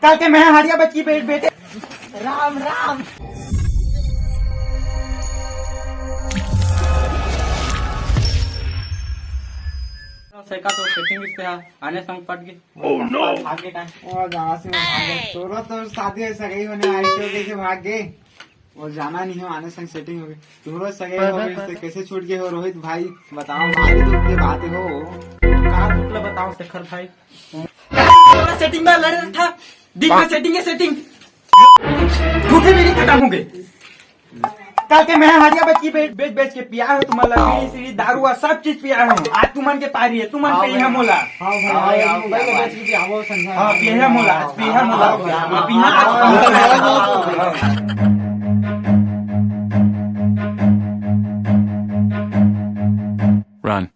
कल के मैं हारिया बच की बेटे राम राम सैका तो सेटिंग से आने संग पट गए। भागे और जहाँ से भागे तोरो तो शादी सगाई होने आई तो कैसे भाग गए और जाना नहीं हो आने संग सेटिंग हो गई तुम्हारा सगाई हो गई तो कैसे छूट गए हो रोहित भाई बताओ भाई तो की बात हो कहा मतलब बताओ शेखर भाई सेटिंग में लड़ रहा था दिन में सेटिंग है सेटिंग झूठे मेरी खत्म हो गए। कल के मैं हारिया बच की बेच के पिया हो तुम्हारा बीड़ी सीढ़ी दारू सब चीज पिया हूँ आज तुमन के पारी है तुमन पे यह मोला पिया मोला पिया मोला Run.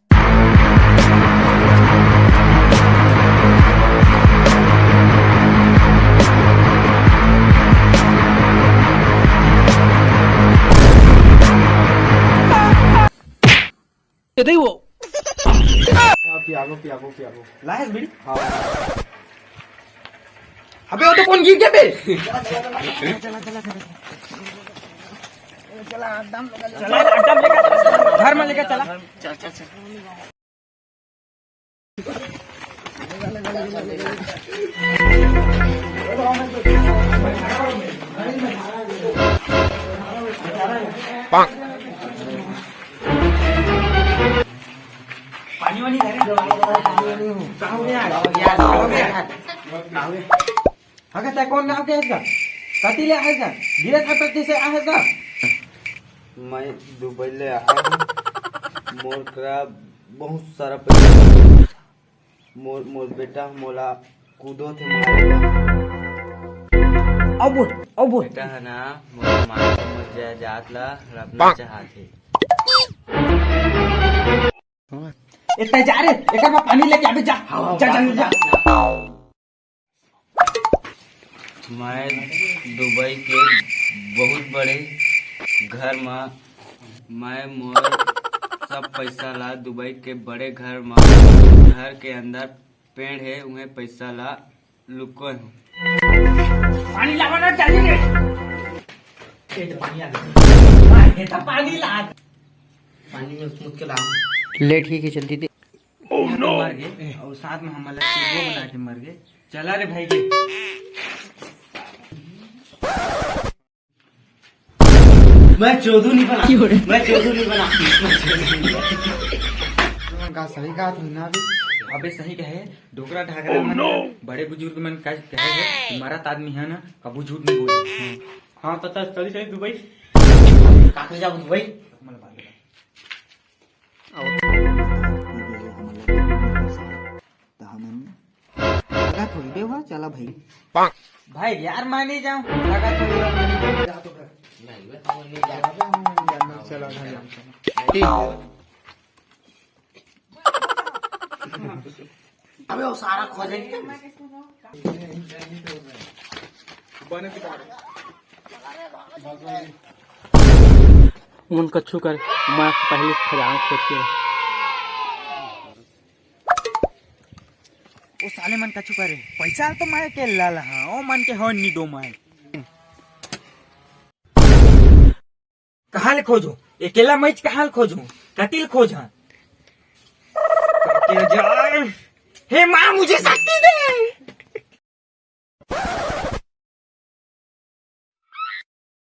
पियाबो लायस बीड़ी अबे वो तो कौन गिर गया बे चला अड्डा लेकर घर में लेकर चला चल पानी वानी अगं त्या कोण गाव के आहेस का कतीले आहेस का गिरत हा प्रतिसे आहेस का मैं दुबई ले आया हूँ मोर करा बहुत सारा पैसा मोर मोर बेटा मोला कूदो थे मारेगा अब बोल बेटा है ना मोर मार को मर जात ला रखना चाहते इतना जा रे एक बार पानी लेके आबे जा जा मैं दुबई के बहुत बड़े घर में मैं मोर सब पैसा ला दुबई के बड़े घर में घर के अंदर पेड़ है उन्हें पैसा ला लुको हूँ पानी लाना चाहिए रे पानी ला पानी में उसमुद के ला लेट ही चलती थी मर गए और साथ में हमारा चीजों बना के मर गए चला रे भाई के मैं चौधू नहीं बना मैं चौधू नहीं बना का सही कहा तुम ना अभी अबे सही कहे डोकरा ढाकरा मन बड़े बुजुर्ग मन का कहे है तुम्हारा आदमी है ना कबू झूठ नहीं बोले हाँ तो चली चली दुबई काकले जाओ दुबई थोड़ी दे हुआ चला भाई भाई यार माने जाऊं लगा थोड़ी चलो अबे वो सारा खोजेंगे उन कच्छू कर मैं पहले खजाना खोज के वो साले मन कच्छू करे पैसा तो मैं के लाल हाँ ओ मन के हो नहीं दो मैं कहाँ ले खोजो अकेला मैच कहाँ ले खोजो कतिल खोज हाँ हे माँ मुझे शक्ति दे